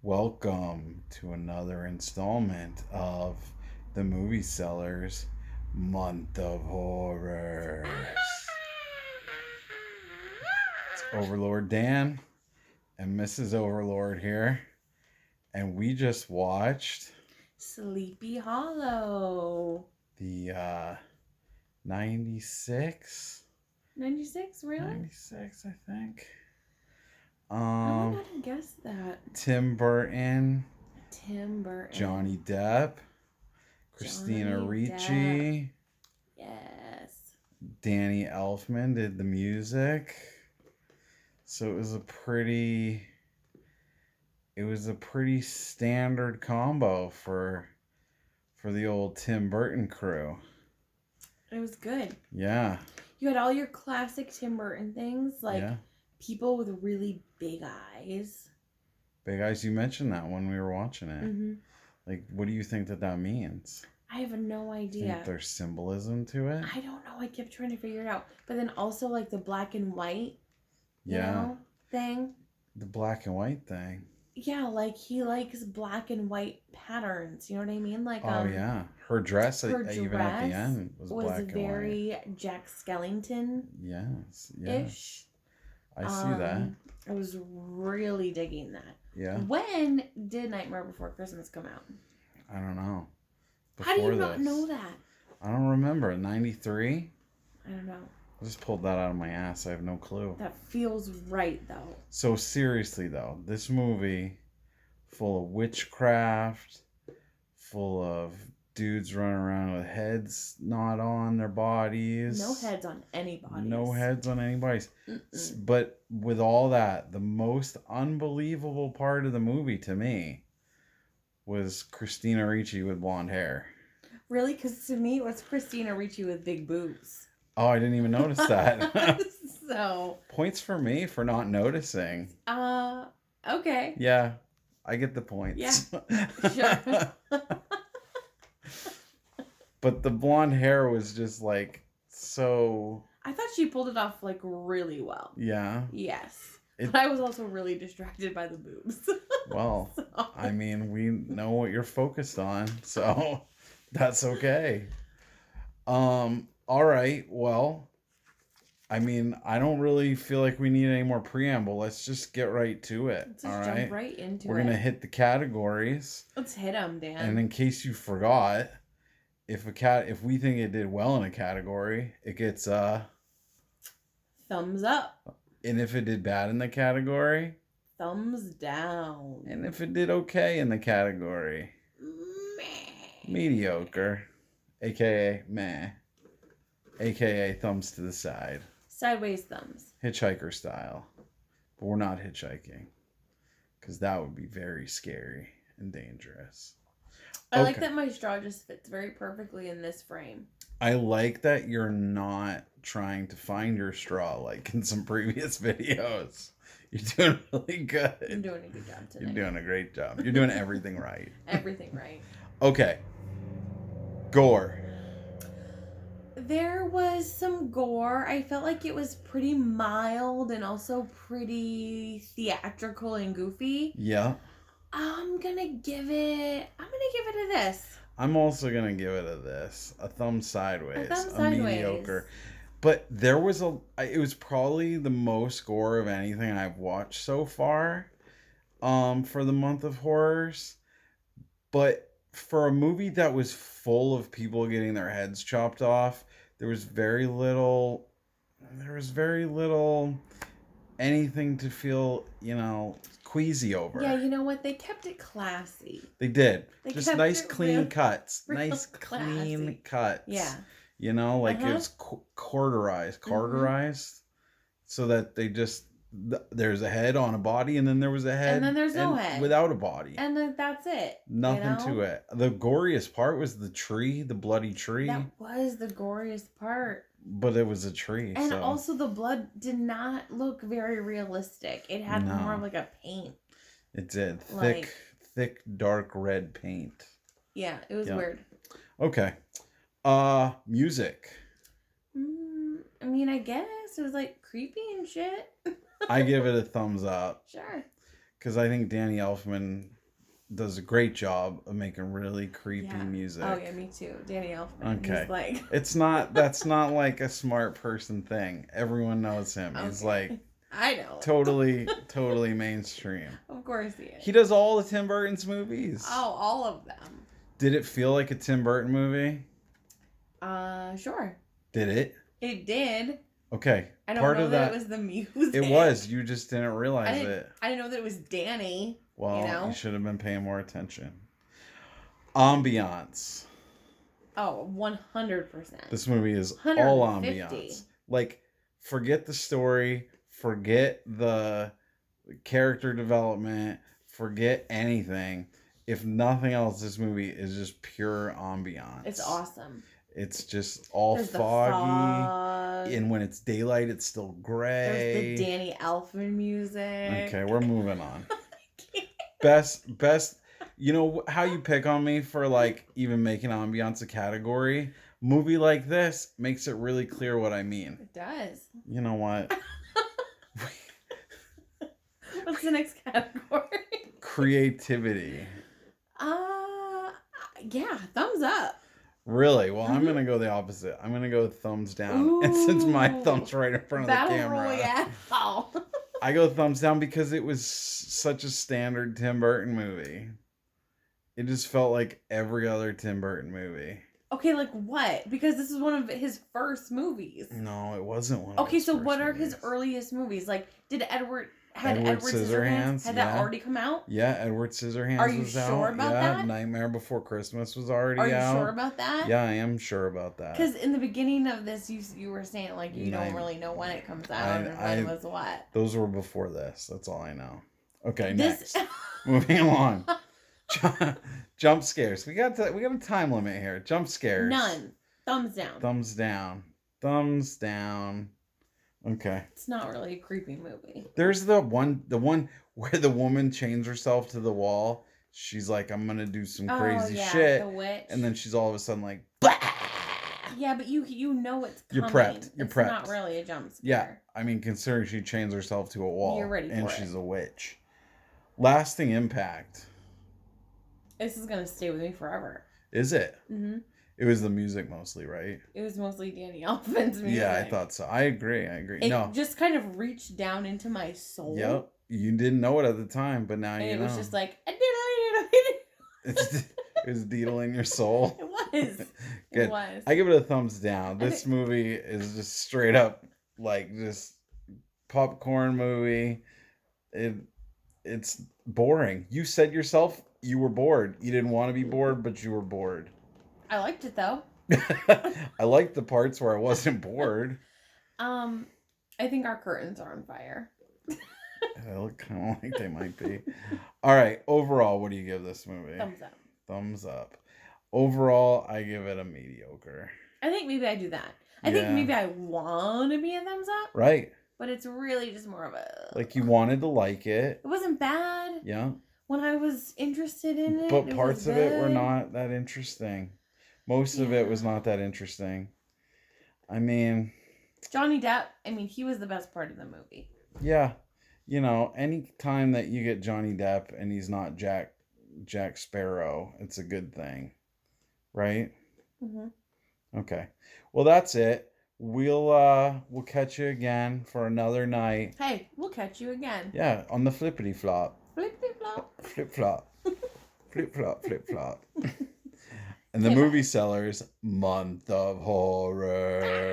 Welcome to another installment of the Movie Sellers Month of Horrors. It's Overlord Dan and Mrs. Overlord here, and we just watched Sleepy Hollow. the 96? 96, really? 96, I think. I would not have guessed that. Tim Burton, Johnny Depp, Christina Ricci. Yes. Danny Elfman did the music. So it was a pretty standard combo for the old Tim Burton crew. It was good. Yeah. You had all your classic Tim Burton things, like people with really big eyes. Big eyes, you mentioned that when we were watching it. Mm-hmm. Like, what do you think that means? I have no idea. Think there's symbolism to it? I don't know. I kept trying to figure it out. But then also like the black and white, thing. The black and white thing. Yeah, like he likes black and white patterns. You know what I mean? Like yeah, her dress even at the end was black and white. Very Jack Skellington. Yes. Ish. I see that. I was really digging that. Yeah. When did Nightmare Before Christmas come out? I don't know. How do you not know that? I don't remember. 93? I don't know. I just pulled that out of my ass. I have no clue. That feels right, though. So seriously, though, this movie, full of witchcraft, full of dudes running around with heads not on their bodies. No heads on anybody's. No heads on anybody's. But with all that, the most unbelievable part of the movie to me was Christina Ricci with blonde hair. Really? Because to me, it was Christina Ricci with big boobs. Oh, I didn't even notice that. So. Points for me for not noticing. Okay. Yeah, I get the points. Yeah. Sure. But the blonde hair was just like so. I thought she pulled it off like really well. Yeah. Yes. But I was also really distracted by the boobs. Well, so. I mean, we know what you're focused on, so that's okay. All right. Well, I mean, I don't really feel like we need any more preamble. Let's just get right to it. Let's just jump right into it. We're gonna hit the categories. Let's hit them, Dan. And in case you forgot, if we think it did well in a category, it gets thumbs up. And if it did bad in the category, thumbs down. And if it did okay in the category, mediocre, aka meh, aka thumbs to the side. Sideways thumbs. Hitchhiker style. But we're not hitchhiking, because that would be very scary and dangerous. I like that my straw just fits very perfectly in this frame. I like that you're not trying to find your straw like in some previous videos. You're doing really good. I'm doing a good job today. You're doing a great job. You're doing everything right. Everything right. Okay. Gore. There was some gore. I felt like it was pretty mild and also pretty theatrical and goofy. Yeah. I'm gonna give it a this. I'm also gonna give it a this. A thumb sideways. A mediocre. But there was it was probably the most gore of anything I've watched so far, for the month of horrors. But for a movie that was full of people getting their heads chopped off, there was very little anything to feel, queasy over. Yeah, you know what? They kept it classy. They did. Just nice, clean cuts. Nice, clean cuts. Yeah. It was cauterized, so that they just, there's a head on a body, and then there was a head. And then there's no head. Without a body. And then that's it. Nothing to it. The goriest part was the tree, the bloody tree. That was the goriest part. But it was a tree. And also the blood did not look very realistic. It had more of like a paint. It did. Thick, dark red paint. Yeah, it was weird. Okay. Music. I mean, I guess it was like creepy and shit. I give it a thumbs up. Sure. because I think Danny Elfman does a great job of making really creepy music. Oh yeah, me too. Danny Elfman. Okay. He's like That's not like a smart person thing. Everyone knows him. okay. He's like I know. totally mainstream. Of course he is. He does all of Tim Burton's movies. Oh, all of them. Did it feel like a Tim Burton movie? Sure. Did it? It did. Okay. I don't Part know of that it was the music. It was. You just didn't realize it. I didn't know that it was Danny. Well, you know? You should have been paying more attention. Ambiance. Oh, 100%. This movie is all ambiance. Like, forget the story, forget the character development, forget anything. If nothing else, this movie is just pure ambiance. It's awesome. It's just all There's foggy. And when it's daylight, it's still gray. There's the Danny Elfman music. Okay, we're moving on. Best. You know how you pick on me for like even making ambiance a category? Movie like this makes it really clear what I mean. It does. You know what? What's the next category? Creativity. Yeah, thumbs up. Really? Well, I'm gonna go the opposite. I'm gonna go thumbs down. Ooh. And since my thumb's right in front of the camera, Royale. I go thumbs down because it was such a standard Tim Burton movie. It just felt like every other Tim Burton movie. Okay, like what? Because this is one of his first movies. No, it wasn't one. Okay, so first what are movies. his earliest movies? Like, did Edward Scissorhands? Scissorhands? Had that already come out? Yeah, Edward Scissorhands Are you was sure out. about yeah, that? Nightmare Before Christmas was already out. Are you sure about that? Yeah, I am sure about that. Because in the beginning of this, you were saying like you don't really know when it comes out and when was what. Those were before this. That's all I know. Okay, This... next. Moving along. Jump scares. We got a time limit here. Jump scares. None. Thumbs down. Thumbs down. Thumbs down. Okay. It's not really a creepy movie. There's the one where the woman chains herself to the wall. She's like, I'm gonna do some crazy shit. The witch. And then she's all of a sudden like, bah! Yeah, but you know it's coming. You're prepped. It's not really a jump scare. Yeah. I mean, considering she chains herself to a wall. You're ready for and it. she's a witch. Lasting impact. This is gonna stay with me forever. Is it? Mm-hmm. It was the music mostly, right? It was mostly Danny Elfman's music. Yeah, I thought so. I agree. It just kind of reached down into my soul. Yep. You didn't know it at the time, but now you know. And it was just like... It was deedling your soul. It was. Good. It was. I give it a thumbs down. This movie is just straight up like just popcorn movie. It's boring. You said yourself you were bored. You didn't want to be bored, but you were bored. I liked it though. I liked the parts where I wasn't bored. I think our curtains are on fire. They look kind of like they might be. All right. Overall, what do you give this movie? Thumbs up. Thumbs up. Overall, I give it a mediocre. I think maybe I do that. I think maybe I want to be a thumbs up. Right. But it's really just more of a... Like you wanted to like it. It wasn't bad. Yeah. When I was interested in it. But parts of it were not that interesting. Most of it was not that interesting. I mean... Johnny Depp, he was the best part of the movie. Yeah. You know, any time that you get Johnny Depp and he's not Jack Sparrow, it's a good thing. Right? Mm-hmm. Okay. Well, that's it. We'll catch you again for another night. Hey, we'll catch you again. Yeah, on the flippity flop. Flippity flop. Flip flop. Flip flop, flip flop. And the Movie Sellers Month of Horror.